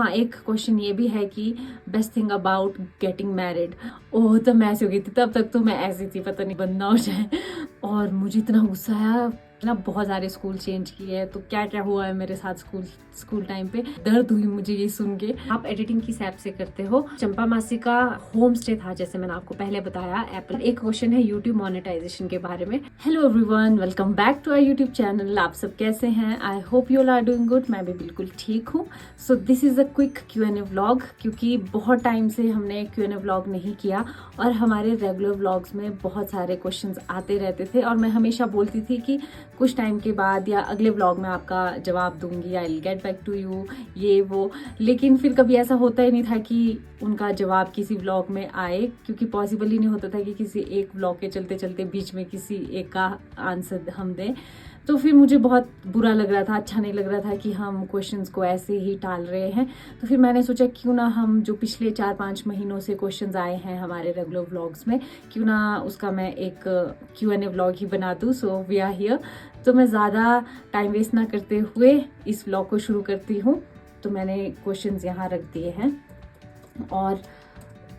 हाँ, एक क्वेश्चन ये भी है कि best thing about getting married. Oh, तो मैं ऐसी हो गई थी, तब तक तो मैं ऐसी थी, पता नहीं बंद ना हो जाए। और मुझे इतना गुस्सा आया ना, बहुत सारे स्कूल चेंज किए हैं, तो क्या क्या हुआ है मेरे साथ स्कूल टाइम पे, दर्द हुई मुझे ये सुन के। आप एडिटिंग किस ऐप से करते हो? चंपा मासी का होम स्टे था, जैसे मैंने आपको पहले बताया एप्पल। एक क्वेश्चन है यूट्यूब मोनेटाइजेशन के बारे में। Hello everyone, welcome back to our YouTube channel. आप सब कैसे हैं? I hope you all are doing good. मैं भी बिल्कुल ठीक हूँ। So this is a quick Q&A vlog, क्योंकि बहुत टाइम से हमने Q&A व्लॉग नहीं किया और हमारे रेगुलर व्लॉग्स में बहुत सारे क्वेश्चंस आते रहते थे और मैं हमेशा बोलती थी कि कुछ टाइम के बाद या अगले व्लॉग में आपका जवाब दूंगी, I will get back to you, ये वो। लेकिन फिर कभी ऐसा होता ही नहीं था कि उनका जवाब किसी व्लॉग में आए, क्योंकि पॉसिबल ही नहीं होता था कि किसी एक व्लॉग के चलते चलते बीच में किसी एक का आंसर हम दें। तो फिर मुझे बहुत बुरा लग रहा था, अच्छा नहीं लग रहा था कि हम क्वेश्चंस को ऐसे ही टाल रहे हैं। तो फिर मैंने सोचा क्यों ना हम जो पिछले 4-5 महीनों से क्वेश्चंस आए हैं हमारे रेगुलर व्लॉग्स में, क्यों ना उसका मैं एक Q&A व्लॉग ही बना दूँ। So we are here. तो मैं ज़्यादा टाइम वेस्ट ना करते हुए इस व्लॉग को शुरू करती हूँ। तो मैंने क्वेश्चंस यहाँ रख दिए हैं और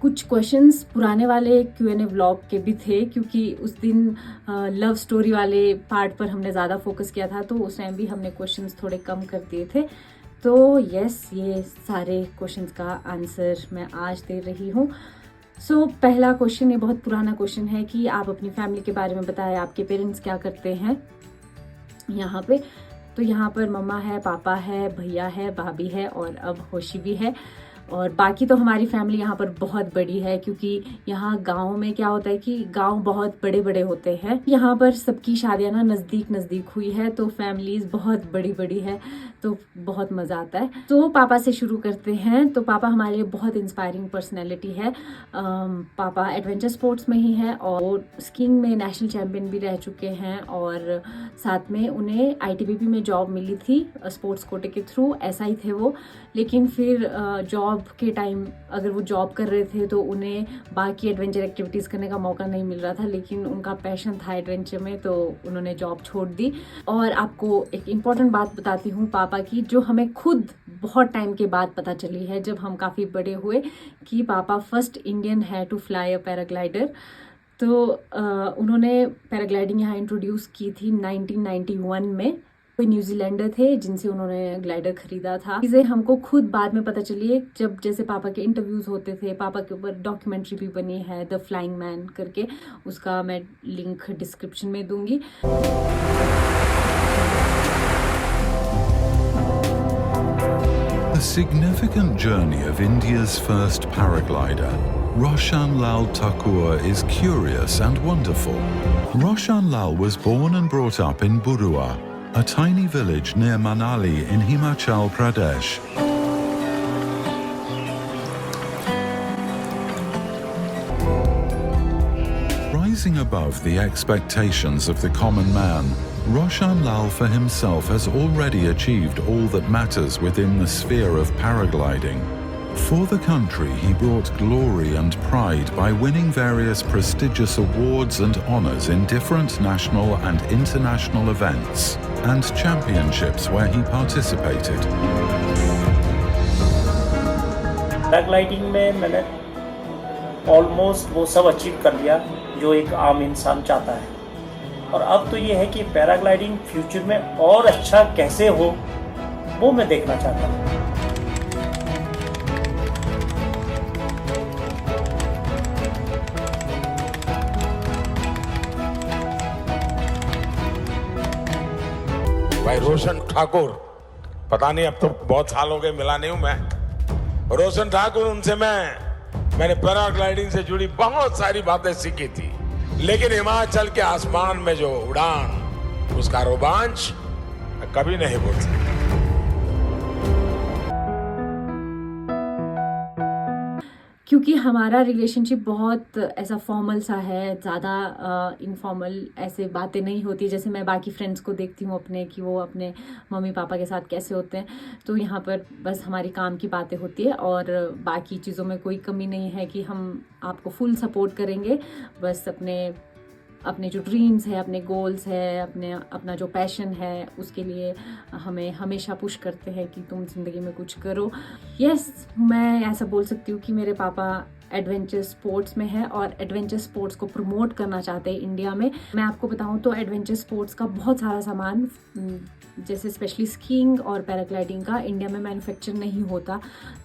कुछ क्वेश्चंस पुराने वाले Q&A व्लॉग के भी थे, क्योंकि उस दिन लव स्टोरी वाले पार्ट पर हमने ज़्यादा फोकस किया था, तो उस टाइम भी हमने क्वेश्चंस थोड़े कम कर दिए थे। तो यस, ये सारे क्वेश्चंस का आंसर मैं आज दे रही हूँ। सो पहला क्वेश्चन, ये बहुत पुराना क्वेश्चन है कि आप अपनी फैमिली के बारे में बताएं, आपके पेरेंट्स क्या करते हैं यहाँ पे। तो यहाँ पर मम्मा है, पापा है, भैया है, भाभी है और अब होशी भी है। और बाकी तो हमारी फैमिली यहाँ पर बहुत बड़ी है, क्योंकि यहाँ गांव में क्या होता है कि गांव बहुत बड़े बड़े होते हैं। यहाँ पर सबकी शादियाँ ना नज़दीक नज़दीक हुई है, तो फैमिलीज बहुत बड़ी बड़ी है, तो बहुत मज़ा आता है। तो पापा से शुरू करते हैं। तो पापा हमारे लिए बहुत इंस्पायरिंग पर्सनैलिटी है। पापा एडवेंचर स्पोर्ट्स में ही है और स्कीइंग में नेशनल चैम्पियन भी रह चुके हैं, और साथ में उन्हें ITBP में जॉब मिली थी स्पोर्ट्स कोटे के थ्रू, ऐसा ही थे वो। लेकिन फिर जॉब के टाइम, अगर वो जॉब कर रहे थे तो उन्हें बाकी एडवेंचर एक्टिविटीज़ करने का मौका नहीं मिल रहा था, लेकिन उनका पैशन था एडवेंचर में, तो उन्होंने जॉब छोड़ दी। और आपको एक इम्पॉर्टेंट बात बताती हूँ पापा की, जो हमें खुद बहुत टाइम के बाद पता चली है, जब हम काफ़ी बड़े हुए, कि पापा फर्स्ट इंडियन है टू फ्लाई अ पैराग्लाइडर। तो उन्होंने पैराग्लाइडिंग यहाँ इंट्रोड्यूस की थी 1991 में। कोई न्यूजीलैंडर थे जिनसे उन्होंने ग्लाइडर खरीदा था। चीज़ें हमको खुद बाद में पता चली है, जब जैसे पापा के इंटरव्यूज होते थे। पापा के ऊपर डॉक्यूमेंट्री भी बनी है, द फ्लाइंग मैन करके, उसका मैं लिंक डिस्क्रिप्शन में दूंगी। The significant journey of India's first paraglider, Roshan Lal Thakur, is curious and wonderful. Roshan Lal was born and brought up in Burua, a tiny village near Manali in Himachal Pradesh. Rising above the expectations of the common man, Roshan Lal for himself has already achieved all that matters within the sphere of paragliding. For the country, he brought glory and pride by winning various prestigious awards and honours in different national and international events and championships where he participated. Paragliding में मैंने almost वो सब achieve कर लिया जो एक आम इंसान चाहता है, और अब तो ये है कि पैराग्लाइडिंग फ्यूचर में और अच्छा कैसे हो, वो मैं देखना चाहता हूँ। भाई रोशन ठाकुर, पता नहीं, अब तो बहुत साल हो गए, मिला नहीं हूं मैं। रोशन ठाकुर, उनसे मैंने पैराग्लाइडिंग से जुड़ी बहुत सारी बातें सीखी थी, लेकिन हिमाचल के आसमान में जो उड़ान, उसका रोमांच मैं कभी नहीं भूल सकता। क्योंकि हमारा रिलेशनशिप बहुत ऐसा फॉर्मल सा है, ज़्यादा इनफॉर्मल ऐसे बातें नहीं होती जैसे मैं बाकी फ्रेंड्स को देखती हूँ अपने, कि वो अपने मम्मी पापा के साथ कैसे होते हैं। तो यहाँ पर बस हमारी काम की बातें होती है और बाकी चीज़ों में कोई कमी नहीं है कि हम आपको फुल सपोर्ट करेंगे। बस अपने अपने जो ड्रीम्स है, अपने गोल्स है, अपना जो पैशन है, उसके लिए हमें हमेशा पुश करते हैं कि तुम ज़िंदगी में कुछ करो। यस, मैं ऐसा बोल सकती हूँ कि मेरे पापा एडवेंचर स्पोर्ट्स में है और एडवेंचर स्पोर्ट्स को प्रमोट करना चाहते हैं इंडिया में। मैं आपको बताऊं तो एडवेंचर स्पोर्ट्स का बहुत सारा सामान, जैसे स्पेशली स्कीइंग और पैराग्लाइडिंग का, इंडिया में मैन्युफैक्चर नहीं होता,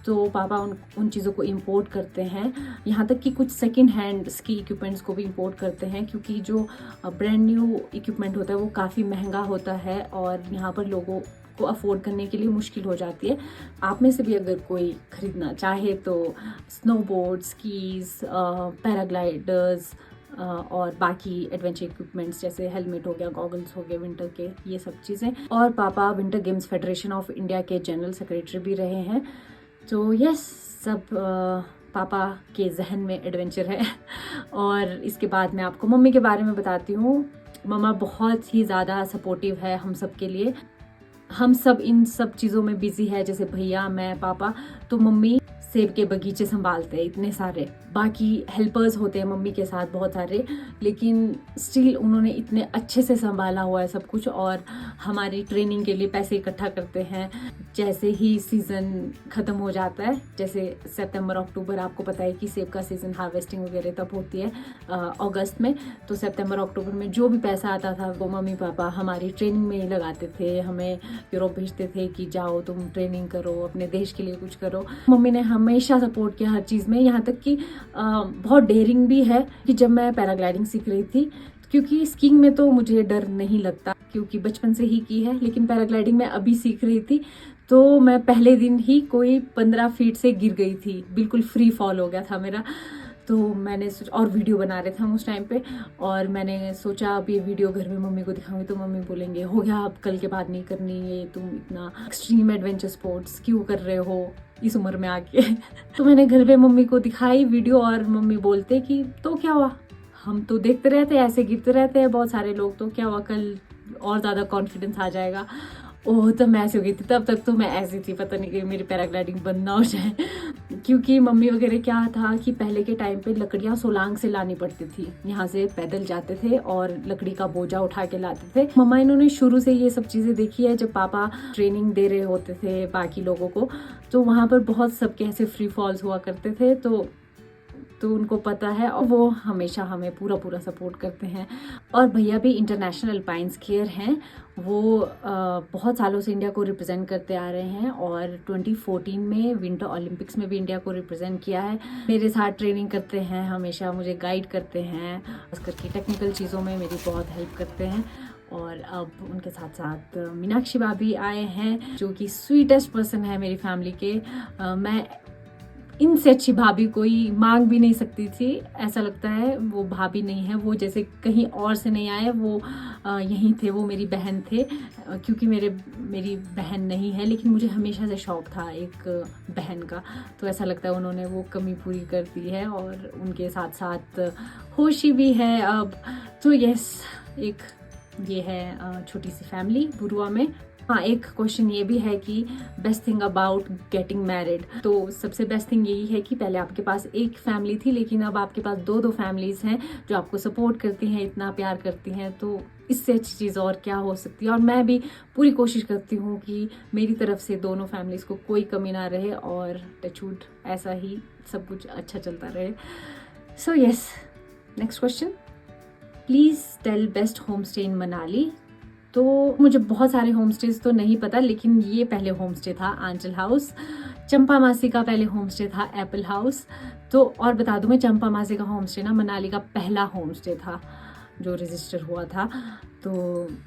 तो पापा उन चीज़ों को इंपोर्ट करते हैं। यहाँ तक कि कुछ सेकंड हैंड स्की इक्विपमेंट्स को भी इंपोर्ट करते हैं, क्योंकि जो ब्रांड न्यू इक्विपमेंट होता है वो काफ़ी महंगा होता है और यहाँ पर लोगों को अफोर्ड करने के लिए मुश्किल हो जाती है। आप में से भी अगर कोई खरीदना चाहे तो स्नोबोर्ड, स्कीज, पैराग्लाइडर्स और बाकी एडवेंचर इक्विपमेंट्स जैसे हेलमेट हो गया, गॉगल्स हो गए विंटर के, ये सब चीज़ें। और पापा winter games federation of India के जनरल सेक्रेटरी भी रहे हैं। तो यस, सब पापा के जहन में एडवेंचर है। और इसके बाद मैं आपको मम्मी के बारे में बताती हूँ। मम्मा बहुत ही ज़्यादा सपोर्टिव है हम सब के लिए। हम सब इन सब चीज़ों में बिजी है, जैसे भैया, मैं, पापा। तो मम्मी सेब के बगीचे संभालते हैं इतने सारे, बाकी हेल्पर्स होते हैं मम्मी के साथ बहुत सारे, लेकिन स्टिल उन्होंने इतने अच्छे से संभाला हुआ है सब कुछ। और हमारी ट्रेनिंग के लिए पैसे इकट्ठा करते हैं। जैसे ही सीज़न ख़त्म हो जाता है, जैसे सितंबर अक्टूबर, आपको पता है कि सेब का सीज़न, हार्वेस्टिंग वगैरह तब होती है अगस्त में, तो सितंबर अक्टूबर में जो भी पैसा आता था वो मम्मी पापा हमारी ट्रेनिंग में ही लगाते थे। हमें यूरोप भेजते थे कि जाओ तुम ट्रेनिंग करो, अपने देश के लिए कुछ करो। मम्मी ने हमेशा सपोर्ट किया हर चीज़ में, यहाँ तक कि बहुत डेयरिंग भी है कि जब मैं पैराग्लाइडिंग सीख रही थी, क्योंकि स्कीइंग में तो मुझे डर नहीं लगता क्योंकि बचपन से ही की है, लेकिन पैराग्लाइडिंग में अभी सीख रही थी, तो मैं पहले दिन ही कोई 15 फीट से गिर गई थी, बिल्कुल फ्री फॉल हो गया था मेरा। तो मैंने और वीडियो बना रहे थे हम उस टाइम पे, और मैंने सोचा अब ये वीडियो घर में मम्मी को दिखाऊंगी तो मम्मी बोलेंगे हो गया, अब कल के बाद नहीं करनी ये, तुम इतना एक्सट्रीम एडवेंचर स्पोर्ट्स क्यों कर रहे हो इस उम्र में आके। तो मैंने घर पे मम्मी को दिखाई वीडियो, और मम्मी बोलते कि तो क्या हुआ, हम तो देखते रहते हैं, ऐसे गिरते रहते हैं बहुत सारे लोग, तो क्या हुआ, कल और ज़्यादा कॉन्फिडेंस आ जाएगा। ओह, तब मैं ऐसी हो गई थी, तब तक तो मैं ऐसी थी, पता नहीं कि मेरी पैराग्लाइडिंग बंद ना हो जाए। क्योंकि मम्मी वगैरह क्या था कि पहले के टाइम पे लकड़ियाँ सोलांग से लानी पड़ती थी, यहाँ से पैदल जाते थे और लकड़ी का बोझा उठा के लाते थे। मम्मा इन्होंने शुरू से ये सब चीज़ें देखी है। जब पापा ट्रेनिंग दे रहे होते थे बाकी लोगों को, तो वहाँ पर बहुत सबके ऐसे फ्री फॉल्स हुआ करते थे, तो उनको पता है और वो हमेशा हमें पूरा सपोर्ट करते हैं। और भैया भी इंटरनेशनल अल्पाइन स्कीयर हैं, वो बहुत सालों से इंडिया को रिप्रेजेंट करते आ रहे हैं और 2014 में विंटर ओलंपिक्स में भी इंडिया को रिप्रेजेंट किया है। मेरे साथ ट्रेनिंग करते हैं, हमेशा मुझे गाइड करते हैं, खास करके टेक्निकल चीज़ों में मेरी बहुत हेल्प करते हैं। और अब उनके साथ साथ मीनाक्षी भाभी आए हैं, जो कि स्वीटेस्ट पर्सन है मेरी फैमिली के। मैं इनसे अच्छी भाभी कोई मांग भी नहीं सकती थी। ऐसा लगता है वो भाभी नहीं है, वो जैसे कहीं और से नहीं आए, वो यहीं थे, वो मेरी बहन थे। क्योंकि मेरी बहन नहीं है, लेकिन मुझे हमेशा से शौक था एक बहन का, तो ऐसा लगता है उन्होंने वो कमी पूरी कर दी है। और उनके साथ साथ होशी भी है अब। तो यस, एक ये है छोटी सी फैमिली बुरुआ में। हाँ, एक क्वेश्चन ये भी है कि best thing about getting married. तो सबसे बेस्ट थिंग यही है कि पहले आपके पास एक फैमिली थी, लेकिन अब आपके पास दो फैमिलीज हैं जो आपको सपोर्ट करती हैं, इतना प्यार करती हैं। तो इससे अच्छी चीज़ और क्या हो सकती है। और मैं भी पूरी कोशिश करती हूँ कि मेरी तरफ से दोनों फैमिलीज को कोई कमी ना रहे, और टचवुड ऐसा ही सब कुछ अच्छा चलता रहे। So yes, next question, please tell best home stay in Manali. तो मुझे बहुत सारे होम स्टेज तो नहीं पता, लेकिन ये पहले होम स्टे था आंचल हाउस। चंपा मासी का पहले होम स्टे था एप्पल हाउस। तो और बता दूं, मैं चंपा मासी का होम स्टे ना मनाली का पहला होम स्टे था जो रजिस्टर हुआ था। तो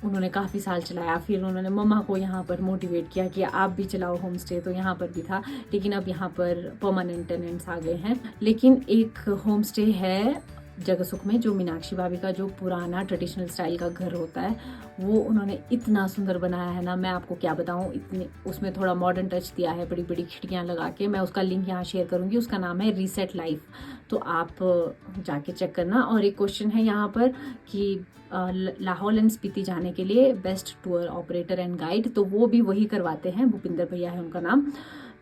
उन्होंने काफ़ी साल चलाया, फिर उन्होंने मम्मा को यहाँ पर मोटिवेट किया कि आप भी चलाओ होम स्टे, तो यहाँ पर भी था। लेकिन अब यहाँ पर परमानेंट टेनेंट्स आ गए हैं। लेकिन एक होम स्टे है जगह में, जो मीनाक्षी भाभी का जो पुराना ट्रेडिशनल स्टाइल का घर होता है, वो उन्होंने इतना सुंदर बनाया है ना, मैं आपको क्या बताऊँ। इतने उसमें थोड़ा मॉडर्न टच दिया है, बड़ी बड़ी खिड़कियाँ लगा के। मैं उसका लिंक यहाँ शेयर करूँगी, उसका नाम है रीसेट लाइफ, तो आप जाके चेक करना। और एक क्वेश्चन है यहाँ पर कि लाहौल एंड स्पीति जाने के लिए best tour operator and guide, तो वो भी वही करवाते हैं, भूपिंदर भैया है उनका नाम।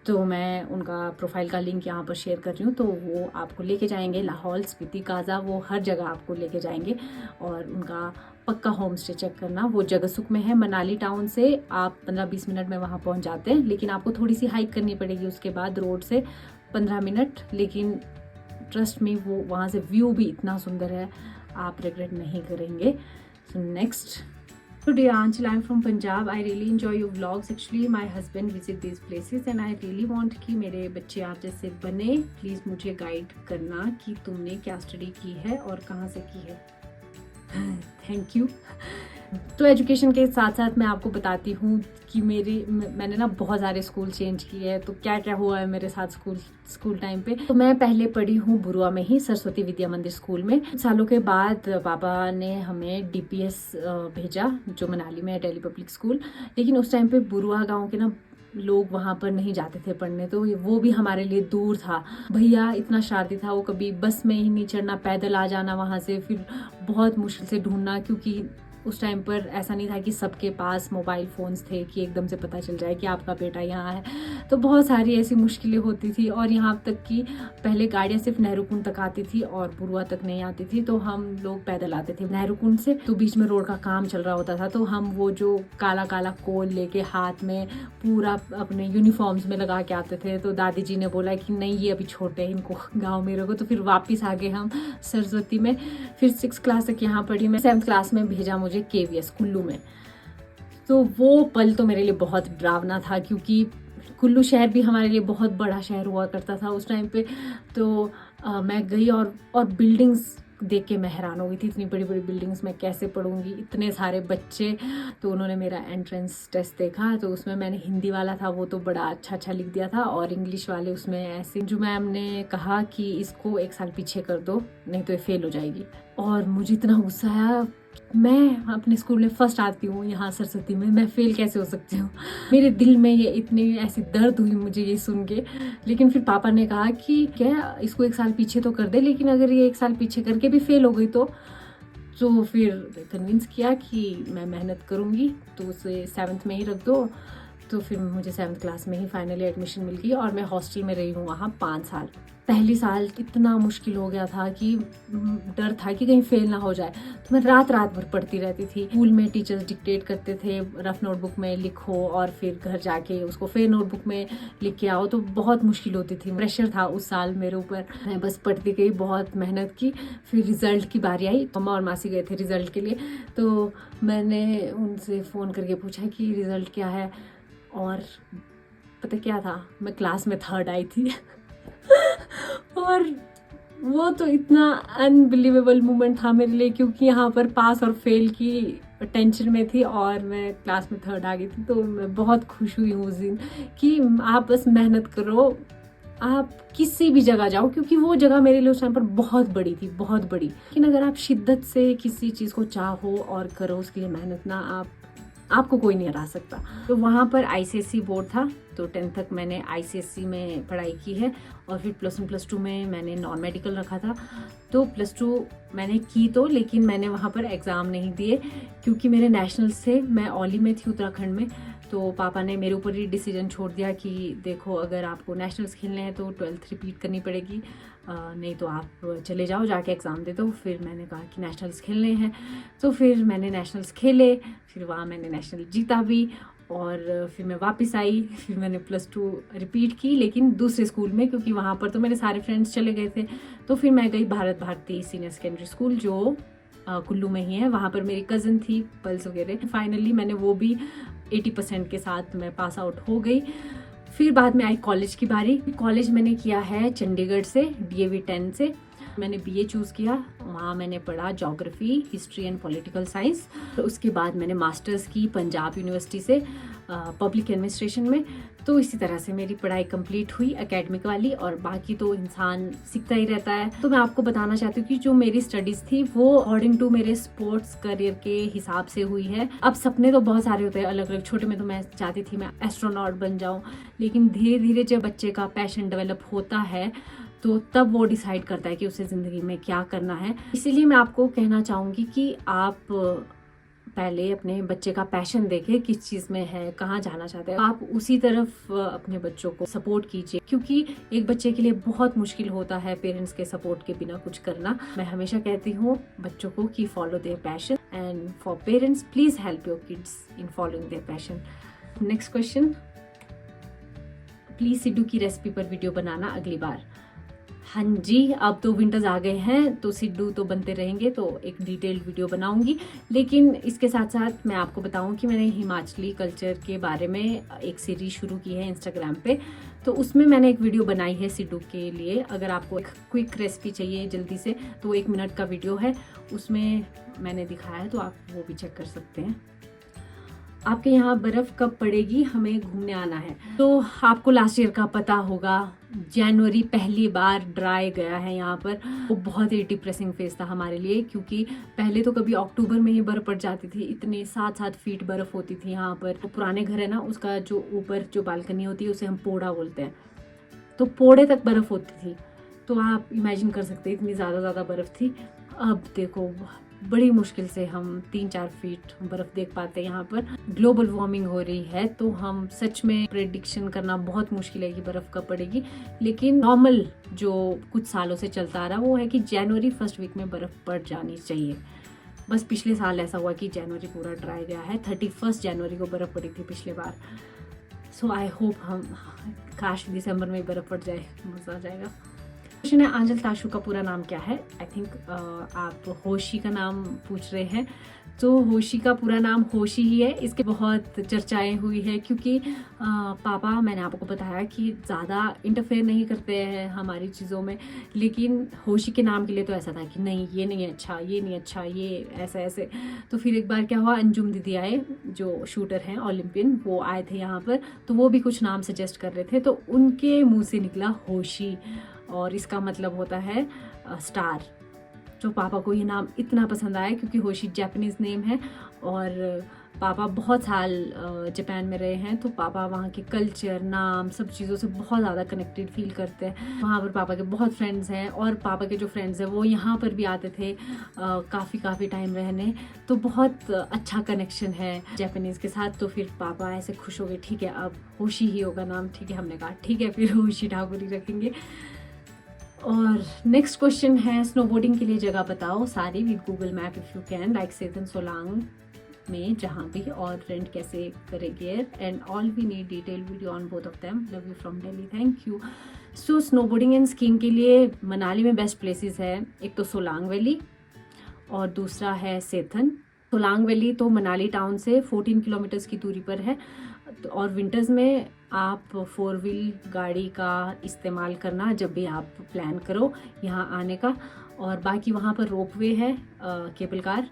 तो मैं उनका प्रोफाइल का लिंक यहाँ पर शेयर कर रही हूँ। तो वो आपको लेके जाएंगे लाहौल, स्पीति, काजा, वो हर जगह आपको लेके जाएंगे। और उनका पक्का होम स्टे चेक करना, वो जगसुक में है। मनाली टाउन से आप 15-20 मिनट में वहाँ पहुँच जाते हैं, लेकिन आपको थोड़ी सी हाइक करनी पड़ेगी उसके बाद रोड से 15 मिनट। लेकिन ट्रस्ट मी, वो वहाँ से व्यू भी इतना सुंदर है, आप रिग्रेट नहीं करेंगे। So next, Today Anchal, I'm from Punjab. I really enjoy your vlogs. Actually my husband visit these places and I really want कि मेरे बच्चे आप जैसे बने। प्लीज़ मुझे गाइड करना कि तुमने क्या स्टडी की है और कहाँ से की है। Thank you. तो एजुकेशन के साथ साथ मैं आपको बताती हूँ कि मैंने ना बहुत सारे स्कूल चेंज किए हैं। तो क्या क्या हुआ है मेरे साथ स्कूल टाइम पे। तो मैं पहले पढ़ी हूँ बुरुआ में ही, सरस्वती विद्या मंदिर स्कूल में। कुछ सालों के बाद पापा ने हमें DPS भेजा, जो मनाली में है, दिल्ली पब्लिक स्कूल। लेकिन उस टाइम पे बुरुआ गाँव के ना लोग वहाँ पर नहीं जाते थे पढ़ने, तो वो भी हमारे लिए दूर था। भैया इतना शरारती था, वो कभी बस में ही नहीं चढ़ना, पैदल आ जाना वहाँ से, फिर बहुत मुश्किल से ढूंढना, क्योंकि उस टाइम पर ऐसा नहीं था कि सबके पास मोबाइल फ़ोन्स थे कि एकदम से पता चल जाए कि आपका बेटा यहाँ है। तो बहुत सारी ऐसी मुश्किलें होती थी। और यहाँ तक कि पहले गाड़ियाँ सिर्फ नेहरूकुंड तक आती थी और बुरुआ तक नहीं आती थी, तो हम लोग पैदल आते थे नेहरूकुंड से। तो बीच में रोड का काम चल रहा होता था, तो हम वो जो काला काला कोल लेके हाथ में पूरा अपने यूनिफॉर्म्स में लगा के आते थे। तो दादी जी ने बोला कि नहीं, ये अभी छोटे हैं, इनको गाँव में रखो। तो फिर वापस आ गए हम सरस्वती में। फिर 6th क्लास तक यहाँ पढ़ी मैं। 7th क्लास में भेजा मुझे KVS कुल्लू में। तो वो पल तो मेरे लिए बहुत डरावना था, क्योंकि कुल्लू शहर भी हमारे लिए बहुत बड़ा शहर हुआ करता था उस टाइम पे। तो मैं गई और बिल्डिंग्स देख के मैं हैरान हो गई थी। इतनी बड़ी बड़ी बिल्डिंग्स मैं कैसे पढ़ूंगी, इतने सारे बच्चे। तो उन्होंने मेरा एंट्रेंस टेस्ट देखा, तो उसमें मैंने हिंदी वाला था वो तो बड़ा अच्छा लिख दिया था, और इंग्लिश वाले उसमें ऐसे जो मैम ने कहा कि इसको 1 साल पीछे कर दो, नहीं तो ये फेल हो जाएगी। और मुझे इतना गुस्सा आया, मैं अपने स्कूल में फर्स्ट आती हूँ, यहाँ सरस्वती में मैं फेल कैसे हो सकती हूँ। मेरे दिल में ये इतनी ऐसी दर्द हुई मुझे ये सुन के। लेकिन फिर पापा ने कहा कि क्या इसको 1 साल पीछे तो कर दे, लेकिन अगर ये 1 साल पीछे करके भी फेल हो गई तो फिर कन्विंस किया कि मैं मेहनत करूँगी, तो उसे 7th में ही रख दो। तो फिर मुझे 7th क्लास में ही फाइनली एडमिशन मिल गई, और मैं हॉस्टल में रही हूँ वहाँ 5 साल। पहली साल इतना मुश्किल हो गया था कि डर था कि कहीं फेल ना हो जाए। तो मैं रात भर पढ़ती रहती थी। स्कूल में टीचर्स डिक्टेट करते थे, रफ नोटबुक में लिखो और फिर घर जाके उसको फिर नोटबुक में लिख के आओ। तो बहुत मुश्किल होती थी, प्रेशर था उस साल मेरे ऊपर। मैं बस पढ़ती गई, बहुत मेहनत की। फिर रिजल्ट की बारी आई, मम्मा और मासी गए थे रिजल्ट के लिए। तो मैंने उनसे फ़ोन करके पूछा कि रिजल्ट क्या है, और पता क्या था, मैं क्लास में 3rd आई थी। और वो तो इतना अनबिलीवेबल मोमेंट था मेरे लिए, क्योंकि यहाँ पर पास और फेल की टेंशन में थी और मैं क्लास में 3rd आ गई थी। तो मैं बहुत खुश हुई हूँ उस दिन कि आप बस मेहनत करो, आप किसी भी जगह जाओ, क्योंकि वो जगह मेरे लिए उस टाइम पर बहुत बड़ी थी, बहुत बड़ी। लेकिन अगर आप शिद्दत से किसी चीज़ को चाहो और करो उसके लिए मेहनत ना, आपको कोई नहीं हरा सकता। तो वहाँ पर ICSE बोर्ड था, तो 10th तक मैंने ICSE में पढ़ाई की है। और फिर +1 +2 में मैंने नॉन मेडिकल रखा था। तो +2 मैंने की तो, लेकिन मैंने वहाँ पर एग्ज़ाम नहीं दिए, क्योंकि मेरे नेशनल से, मैं औली में थी उत्तराखंड में। तो पापा ने मेरे ऊपर ही डिसीजन छोड़ दिया कि देखो, अगर आपको नेशनल्स खेलने हैं तो 12th रिपीट करनी पड़ेगी, नहीं तो आप चले जाओ, जाके एग्ज़ाम दे दो। फिर मैंने कहा कि नेशनल्स खेलने हैं, तो फिर मैंने नेशनल्स खेले। फिर वहाँ मैंने नेशनल जीता भी, और फिर मैं वापस आई। फिर मैंने +2 रिपीट की, लेकिन दूसरे स्कूल में, क्योंकि वहाँ पर तो मेरे सारे फ्रेंड्स चले गए थे। तो फिर मैं गई Bharat Bharati senior secondary school, जो कुल्लू में ही है। वहाँ पर मेरी कज़न थी, पल्स वगैरह। फाइनली मैंने वो भी 80% के साथ मैं पास आउट हो गई। फिर बाद में आई कॉलेज की बारी। कॉलेज मैंने किया है चंडीगढ़ से, DAV 10 से। मैंने BA चूज़ किया, वहाँ मैंने पढ़ा geography, history and political science. तो उसके बाद मैंने मास्टर्स की पंजाब यूनिवर्सिटी से पब्लिक एडमिनिस्ट्रेशन में। तो इसी तरह से मेरी पढ़ाई कंप्लीट हुई एकेडमिक वाली, और बाकी तो इंसान सीखता ही रहता है। तो मैं आपको बताना चाहती हूँ कि जो मेरी स्टडीज़ थी वो अकॉर्डिंग टू मेरे स्पोर्ट्स करियर के हिसाब से हुई है। अब सपने तो बहुत सारे होते हैं अलग अलग। छोटे में तो मैं चाहती थी मैं एस्ट्रोनॉट बन जाऊँ, लेकिन धीरे धीरे जब बच्चे का पैशन डेवलप होता है तो तब वो डिसाइड करता है कि उसे ज़िंदगी में क्या करना है। इसीलिए मैं आपको कहना चाहूँगी कि आप पहले अपने बच्चे का पैशन देखें, किस चीज़ में है, कहाँ जाना चाहते हैं, आप उसी तरफ अपने बच्चों को सपोर्ट कीजिए, क्योंकि एक बच्चे के लिए बहुत मुश्किल होता है पेरेंट्स के सपोर्ट के बिना कुछ करना। मैं हमेशा कहती हूँ बच्चों को कि follow their passion, and for parents please help your kids in following their passion. Next question, please siddu की रेसिपी पर वीडियो बनाना अगली बार। हाँ जी, अब तो विंटर्स आ गए हैं तो सिड्डू तो बनते रहेंगे, तो एक डिटेल्ड वीडियो बनाऊंगी। लेकिन इसके साथ साथ मैं आपको बताऊं कि मैंने हिमाचली कल्चर के बारे में एक सीरीज शुरू की है इंस्टाग्राम पे, तो उसमें मैंने एक वीडियो बनाई है सिड्डू के लिए। अगर आपको एक क्विक रेसिपी चाहिए जल्दी से, तो 1 मिनट का वीडियो है, उसमें मैंने दिखाया है, तो आप वो भी चेक कर सकते हैं। आपके यहाँ बर्फ कब पड़ेगी, हमें घूमने आना है। तो आपको लास्ट ईयर का पता होगा, जनवरी पहली बार ड्राई गया है यहाँ पर। वो बहुत ही डिप्रेसिंग फेज था हमारे लिए, क्योंकि पहले तो कभी अक्टूबर में ही बर्फ पड़ जाती थी, इतने 7-7 फीट बर्फ होती थी यहाँ पर। तो पुराने घर है ना, उसका जो ऊपर जो बालकनी होती है उसे हम पोड़ा बोलते हैं, तो पोड़े तक बर्फ होती थी। तो आप इमेजिन कर सकते हैं इतनी ज़्यादा बर्फ थी। अब देखो बड़ी मुश्किल से हम 3-4 फीट बर्फ देख पाते हैं यहाँ पर। ग्लोबल वार्मिंग हो रही है, तो हम सच में प्रेडिक्शन करना बहुत मुश्किल है कि बर्फ कब पड़ेगी। लेकिन नॉर्मल जो कुछ सालों से चलता आ रहा वो है कि जनवरी फर्स्ट वीक में बर्फ पड़ जानी चाहिए। बस पिछले साल ऐसा हुआ कि जनवरी पूरा ड्राई गया है, 31 जनवरी को बर्फ पड़ी थी पिछले बार। सो आई होप हम काश दिसंबर में बर्फ पड़ जाए, मजा आ जाएगा। क्वेश्चन है, आंचल ताशु का पूरा नाम क्या है? आई थिंक आप होशी का नाम पूछ रहे हैं। तो होशी का पूरा नाम होशी ही है। इसके बहुत चर्चाएं हुई है, क्योंकि पापा, मैंने आपको बताया कि ज़्यादा इंटरफेयर नहीं करते हैं हमारी चीज़ों में। लेकिन होशी के नाम के लिए तो ऐसा था कि नहीं ये नहीं अच्छा, ये नहीं अच्छा, ये ऐसे ऐसे। तो फिर एक बार क्या हुआ, अंजुम दीदी आए जो शूटर हैं ओलंपियन, वो आए थे यहाँ पर, तो वो भी कुछ नाम सजेस्ट कर रहे थे, तो उनके मुँह से निकला होशी, और इसका मतलब होता है स्टार। जो पापा को ये नाम इतना पसंद आया, क्योंकि होशी जापानीज नेम है, और पापा बहुत साल जापान में रहे हैं, तो पापा वहाँ के कल्चर, नाम, सब चीज़ों से बहुत ज़्यादा कनेक्टेड फील करते हैं। वहाँ पर पापा के बहुत फ्रेंड्स हैं, और पापा के जो फ्रेंड्स हैं वो यहाँ पर भी आते थे काफ़ी टाइम रहने, तो बहुत अच्छा कनेक्शन है जापानीज़ के साथ। तो फिर पापा ऐसे खुश हो गए, ठीक है अब होशी ही होगा नाम। ठीक है, हमने कहा ठीक है, फिर होशी ठाकुर ही रखेंगे। और नेक्स्ट क्वेश्चन है, स्नोबोर्डिंग के लिए जगह बताओ सारी with Google map if you can, like Sethan Solang में जहाँ भी, और रेंट कैसे करेंगे, and all we need detail video on both of them, love you from Delhi, thank you. So snowboarding and skiing के लिए मनाली में बेस्ट प्लेसेस है, एक तो सोलांग वैली और दूसरा है सेथन। सोलांग वैली तो मनाली टाउन से 14 किलोमीटर्स की दूरी पर है, और विंटर्स में आप 4 व्हील गाड़ी का इस्तेमाल करना जब भी आप प्लान करो यहाँ आने का। और बाकी वहाँ पर रोपवे है, केबल कार,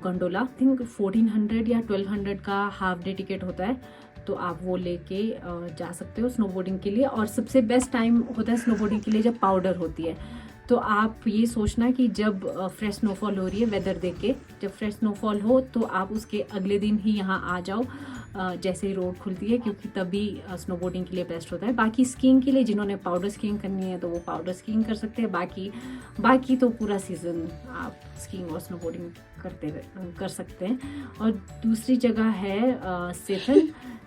गंडोला, थिंक 1400 या 1200 का हाफ डे टिकट होता है, तो आप वो लेके जा सकते हो स्नोबोर्डिंग के लिए। और सबसे बेस्ट टाइम होता है स्नोबोर्डिंग के लिए जब पाउडर होती है। तो आप ये सोचना कि जब फ्रेश स्नोफॉल हो रही है, वेदर देख के, जब फ्रेश स्नोफॉल हो तो आप उसके अगले दिन ही यहाँ आ जाओ जैसे ही रोड खुलती है, क्योंकि तभी स्नोबोर्डिंग के लिए बेस्ट होता है। बाकी स्कीइंग के लिए जिन्होंने पाउडर स्कीइंग करनी है तो वो पाउडर स्कीइंग कर सकते हैं, बाकी तो पूरा सीजन आप स्कीइंग और स्नोबोर्डिंग कर सकते हैं। और दूसरी जगह है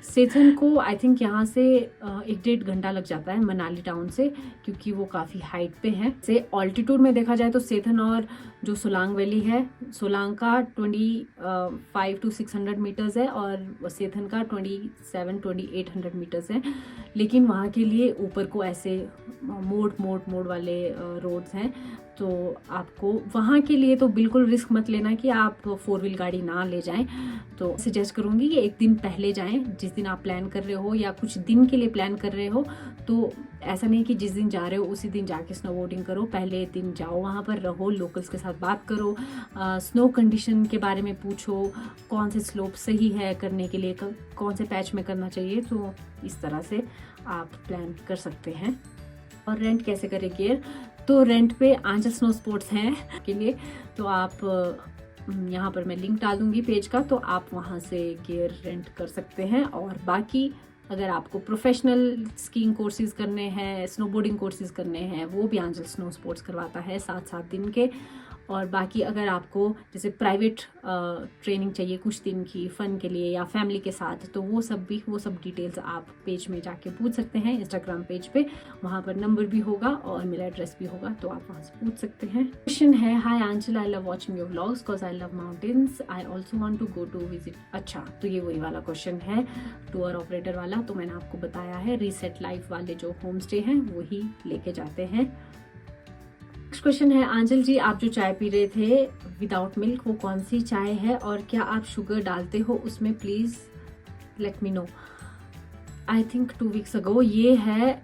सेथन को आई थिंक यहाँ से 1-1.5 घंटा लग जाता है मनाली टाउन से, क्योंकि वो काफ़ी हाइट पे है। से ऑल्टीट्यूड में देखा जाए तो सेथन और जो सोलांग वैली है, सोलांग का 25 to 600 मीटर्स है, और सेथन का 27-2800 मीटर्स है। लेकिन वहाँ के लिए ऊपर को ऐसे मोड़ वाले रोड्स हैं, तो आपको वहाँ के लिए तो बिल्कुल रिस्क मत लेना कि आप 4 व्हील गाड़ी ना ले जाएं। तो सजेस्ट करूँगी कि एक दिन पहले जाएं, जिस दिन आप प्लान कर रहे हो या कुछ दिन के लिए प्लान कर रहे हो। तो ऐसा नहीं कि जिस दिन जा रहे हो उसी दिन जाके स्नोबोर्डिंग करो, पहले दिन जाओ, वहाँ पर रहो, लोकल्स के साथ बात करो, स्नो कंडीशन के बारे में पूछो, कौन से स्लोप सही है करने के लिए, कौन से पैच में करना चाहिए। तो इस तरह से आप प्लान कर सकते हैं। और रेंट कैसे करें गियर, तो रेंट पे आंचल स्नो स्पोर्ट्स हैं के लिए, तो आप यहाँ पर मैं लिंक डाल दूंगी पेज का, तो आप वहाँ से गियर रेंट कर सकते हैं। और बाकी अगर आपको प्रोफेशनल स्कीइंग कोर्सेज करने हैं, स्नोबोर्डिंग कोर्सेज करने हैं, वो भी आंचल स्नो स्पोर्ट्स करवाता है 7-7 दिन के। और बाकी अगर आपको जैसे प्राइवेट ट्रेनिंग चाहिए कुछ दिन की फ़न के लिए या फैमिली के साथ, तो वो सब डिटेल्स आप पेज में जाके पूछ सकते हैं, इंस्टाग्राम पेज पे। वहाँ पर नंबर भी होगा और मेरा एड्रेस भी होगा, तो आप वहाँ से पूछ सकते हैं। क्वेश्चन है, hi Anchal, I love watching your vlogs because I love mountains, I also want to go to visit. अच्छा, तो ये वही वाला क्वेश्चन है, टूर ऑपरेटर वाला। तो मैंने आपको बताया है रीसेट लाइफ वाले जो होम स्टे हैं वही लेके जाते हैं। नेक्स्ट क्वेश्चन है, आंचल जी आप जो चाय पी रहे थे विदाउट मिल्क, वो कौन सी चाय है और क्या आप शुगर डालते हो उसमें, please let me know. I think 2 weeks ago, ये है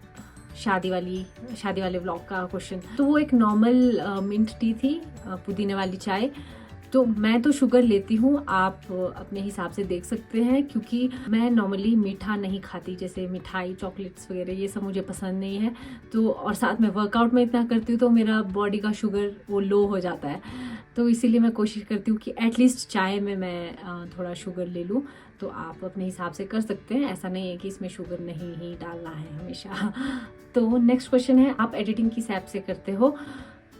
शादी वाले व्लॉग का क्वेश्चन। तो वो एक नॉर्मल मिंट टी थी, पुदीने वाली चाय। तो मैं तो शुगर लेती हूँ, आप अपने हिसाब से देख सकते हैं, क्योंकि मैं नॉर्मली मीठा नहीं खाती, जैसे मिठाई चॉकलेट्स वगैरह ये सब मुझे पसंद नहीं है। तो और साथ में वर्कआउट में इतना करती हूँ तो मेरा बॉडी का शुगर वो लो हो जाता है, तो इसीलिए मैं कोशिश करती हूँ कि एटलीस्ट चाय में मैं थोड़ा शुगर ले लूँ। तो आप अपने हिसाब से कर सकते हैं, ऐसा नहीं है कि इसमें शुगर नहीं ही डालना है हमेशा। तो नेक्स्ट क्वेश्चन है, आप एडिटिंग किस ऐप से करते हो?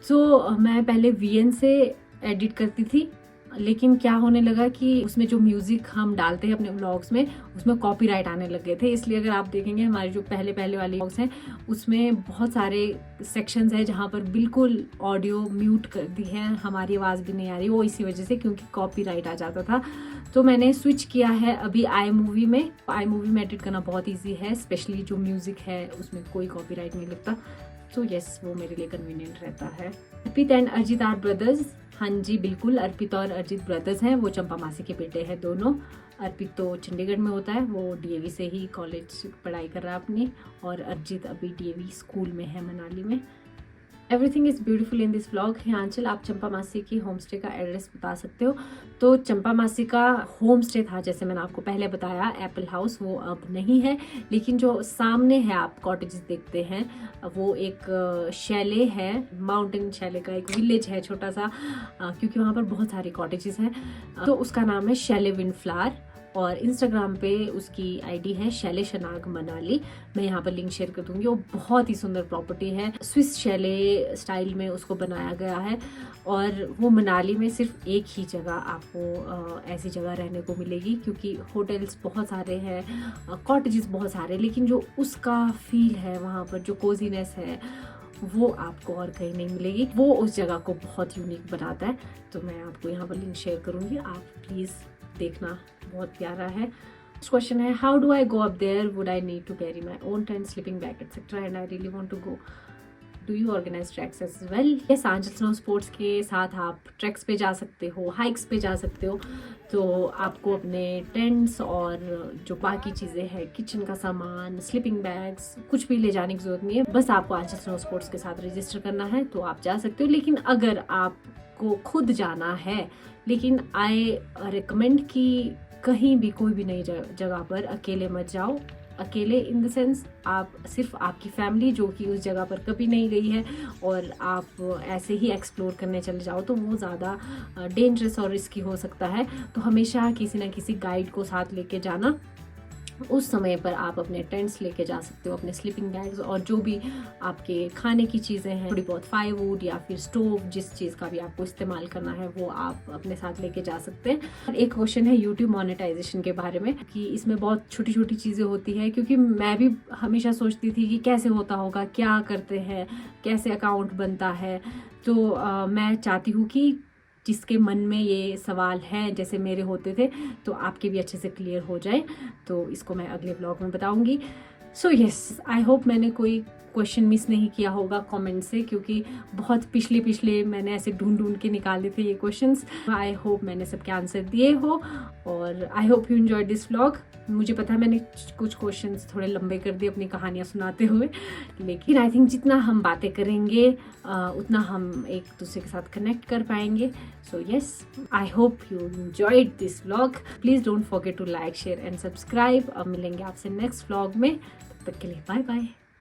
तो मैं पहले VN से एडिट करती थी, लेकिन क्या होने लगा कि उसमें जो म्यूजिक हम डालते हैं अपने व्लॉग्स में, उसमें कॉपीराइट आने लग गए थे। इसलिए अगर आप देखेंगे हमारे जो पहले वाले व्लॉग्स हैं उसमें बहुत सारे सेक्शंस हैं जहाँ पर बिल्कुल ऑडियो म्यूट कर दी है, हमारी आवाज़ भी नहीं आ रही, वो इसी वजह से क्योंकि कॉपीराइट आ जाता था। तो मैंने स्विच किया है अभी iMovie में। iMovie में एडिट करना बहुत ईजी है, स्पेशली जो म्यूजिक है उसमें कोई कॉपीराइट नहीं लगता। तो यस, वो मेरे लिए कन्वीनियंट रहता है। अर्पित एंड अरिजीत आर ब्रदर्स? हाँ जी बिल्कुल, अर्पित और अरिजीत ब्रदर्स हैं, वो चंपा मासी के बेटे हैं दोनों। अर्पित तो चंडीगढ़ में होता है, वो DAV से ही कॉलेज पढ़ाई कर रहा है अपनी, और अरिजीत अभी DAV स्कूल में है मनाली में। Everything is beautiful in this vlog. Anchal आप चंपा मासी की होम स्टे का एड्रेस बता सकते हो? तो चंपा मासी का होम स्टे था, जैसे मैंने आपको पहले बताया, एप्पल हाउस, वो अब नहीं है। लेकिन जो सामने है आप कॉटेजेस देखते हैं, वो एक शैले है, माउंटेन शैले का एक विलेज है छोटा सा, क्योंकि वहाँ पर बहुत सारे कॉटेजेस हैं। तो उसका नाम है शैले विंडफ्लावर, और इंस्टाग्राम पे उसकी ID है शैले शनाग मनाली। मैं यहाँ पर लिंक शेयर कर दूंगी। वो बहुत ही सुंदर प्रॉपर्टी है, स्विस शैले स्टाइल में उसको बनाया गया है, और वो मनाली में सिर्फ एक ही जगह आपको ऐसी जगह रहने को मिलेगी, क्योंकि होटल्स बहुत सारे हैं, कॉटेजेस बहुत सारे, लेकिन जो उसका फील है वहाँ पर, जो कोजीनेस है, वो आपको और कहीं नहीं मिलेगी। वो उस जगह को बहुत यूनिक बनाता है। तो मैं आपको यहाँ पर लिंक शेयर करूँगी, आप प्लीज़ देखना, बहुत प्यारा है। क्वेश्चन है, how do I go up there, would I need to carry my own tent, sleeping bag etcetera, and I really want to go, do you organise treks as well? Yes, Anchal snow sports के साथ आप tracks पे जा सकते हो, hikes पे जा सकते हो। तो आपको अपने टेंट्स और जो बाकी चीज़ें हैं, किचन का सामान, स्लीपिंग बैग्स, कुछ भी ले जाने की जरूरत नहीं है। बस आपको आंचल स्नो स्पोर्ट्स के साथ रजिस्टर करना है, तो आप जा सकते हो। लेकिन अगर आपको खुद जाना है, लेकिन आई रिकमेंड कि कहीं भी कोई भी नई जगह पर अकेले मत जाओ। अकेले इन द सेंस, आप सिर्फ आपकी फैमिली जो कि उस जगह पर कभी नहीं गई है और आप ऐसे ही एक्सप्लोर करने चले जाओ, तो वो ज़्यादा डेंजरस और रिस्की हो सकता है। तो हमेशा किसी ना किसी गाइड को साथ लेके जाना। उस समय पर आप अपने टेंट्स लेके जा सकते हो, अपने स्लीपिंग बैग्स, और जो भी आपके खाने की चीज़ें हैं, थोड़ी बहुत फायरवुड या फिर स्टोव, जिस चीज़ का भी आपको इस्तेमाल करना है वो आप अपने साथ लेके जा सकते हैं। एक क्वेश्चन है यूट्यूब मोनेटाइजेशन के बारे में, कि इसमें बहुत छोटी छोटी चीज़ें होती है, क्योंकि मैं भी हमेशा सोचती थी कि कैसे होता होगा, क्या करते हैं, कैसे अकाउंट बनता है। तो मैं चाहती हूँ कि जिसके मन में ये सवाल हैं, जैसे मेरे होते थे, तो आपके भी अच्छे से क्लियर हो जाए। तो इसको मैं अगले व्लॉग में बताऊंगी। सो यस, आई होप मैंने कोई क्वेश्चन मिस नहीं किया होगा कमेंट से, क्योंकि बहुत पिछले मैंने ऐसे ढूंढ के निकाले थे ये क्वेश्चन्स। आई होप मैंने सबके आंसर दिए हो, और आई hope you enjoy this vlog. मुझे पता है मैंने कुछ क्वेश्चंस थोड़े लंबे कर दिए अपनी कहानियाँ सुनाते हुए, लेकिन आई थिंक जितना हम बातें करेंगे उतना हम एक दूसरे के साथ कनेक्ट कर पाएंगे। So yes, I hope you enjoyed this vlog. Please don't forget to like, share and subscribe. अब मिलेंगे आपसे नेक्स्ट व्लॉग में, तब तक के लिए बाय बाय।